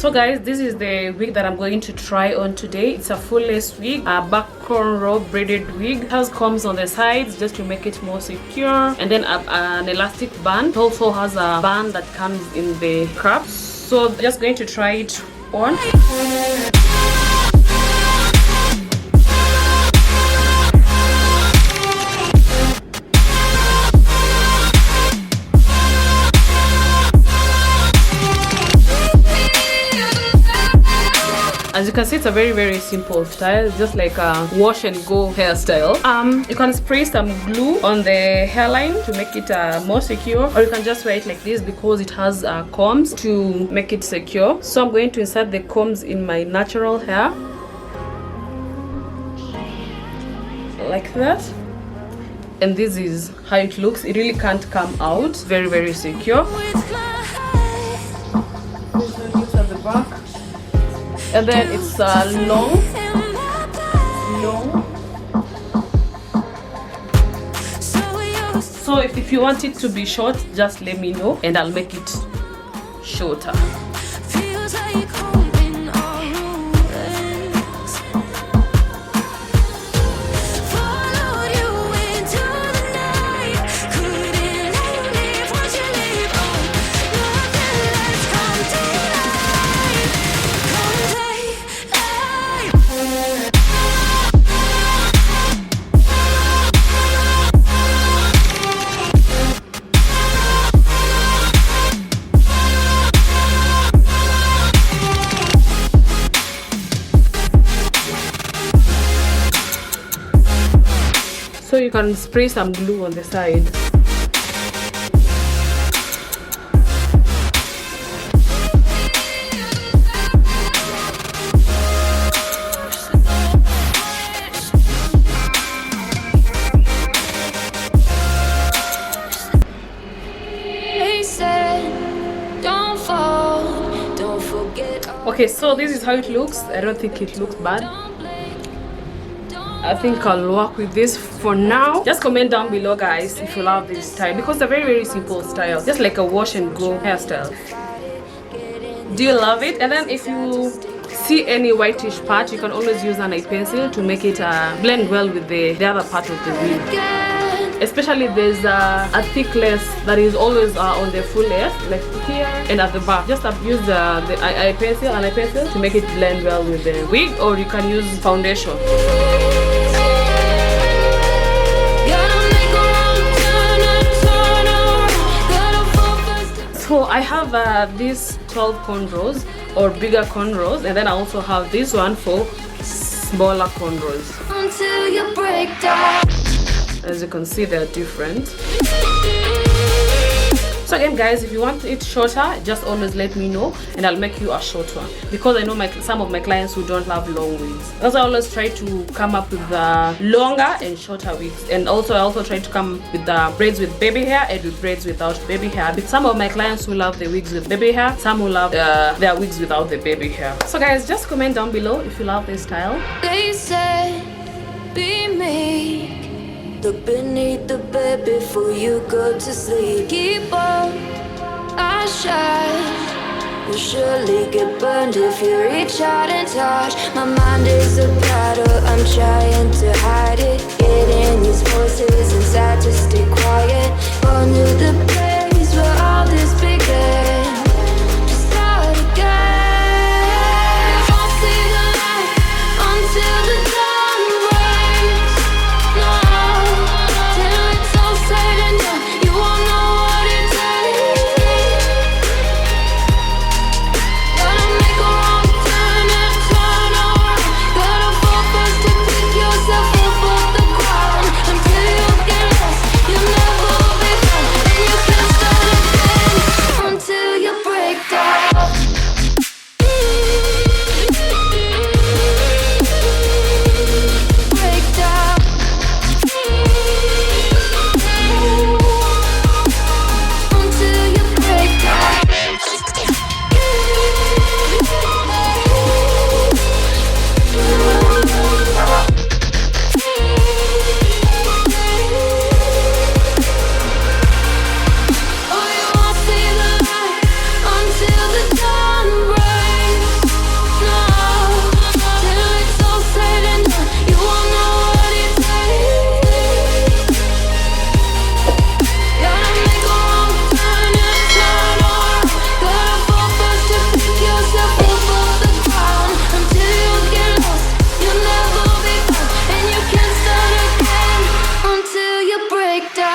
So guys, this is the wig that I'm going to try on today. It's a full lace wig, a back cornrow braided wig. It has combs on the sides just to make it more secure, and then an elastic band. It also has a band that comes in the crop. So just going to try it on. As you can see, it's a very simple style, just like a wash and go hairstyle. You can spray some glue on the hairline to make it more secure, or you can just wear it like this because it has combs to make it secure. So I'm going to insert the combs in my natural hair like that, and this is how it looks. It really can't come out. Very secure. This one looks at the back. And then it's long. So if you want it to be short, just let me know and I'll make it shorter. So you can spray some glue on the side. Okay, so this is how it looks. I don't think it looks bad. I think I'll work with this for now. Just comment down below, guys, if you love this style, because it's a very simple style, just like a wash and go hairstyle. Do you love it? And then if you see any whitish part, you can always use an eye pencil to make it blend well with the other part of the wig. Especially there's a thick lace that is always on the full lace, like here and at the back. Just use the eye pencil to make it blend well with the wig, or you can use foundation. So I have these 12 cornrows or bigger cornrows, and then I also have this one for smaller cornrows. Until you break down. As you can see, they're different. So again, guys, if you want it shorter, just always let me know and I'll make you a short one, because I know some of my clients who don't have long wigs. Also, I always try to come up with longer and shorter wigs, and also I also try to come with the braids with baby hair and with braids without baby hair. But some of my clients who love the wigs with baby hair, some who love their wigs without the baby hair. So guys, just comment down below if you love this style. They said, be me. Look beneath the bed before you go to sleep. Keep on, I shine. Will surely get burned if you reach out and touch. My mind is a battle, I'm trying to hide it. Getting these